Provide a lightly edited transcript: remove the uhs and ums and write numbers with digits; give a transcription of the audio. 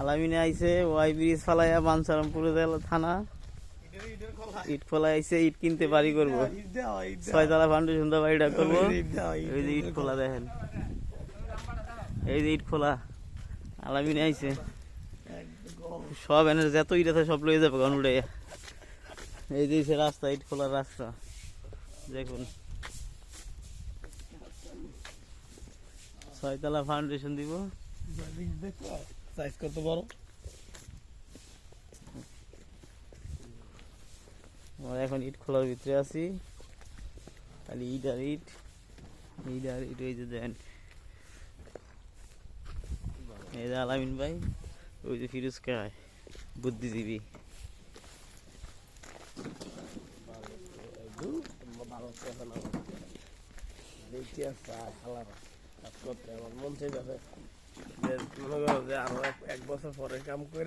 আলামিনে আইছে Y bridge ফালাইয়া বাঞ্ছারামপুরে থানা ইট খোলা আইছে, ইট কিনতে বাড়ি করবো, 6 তলা ফাউন্ডেশন দা বাড়িটা করবো। এই যে ইট খোলা দেখেন, এই যে ইট খোলা আলামিনে আইছে, সব এনে যত ইট আছে সব লয়ে যাবে উঠে। এই যে রাস্তা, ইট খোলার রাস্তা দেখুন, 6 তলা ফাউন্ডেশন দিব। সাইজ কত বড়, আমরা এখন ইট খোলার ভিতরে আছি, খালি ইট আর ইট, ইট আর ইট। ওই যে দেন, এই যে আলামিন ভাই, ওই যে ফিরোজ খায় বুদ্ধিজীবী। মন চাইছে আরো 1 বছর পরে কাম করে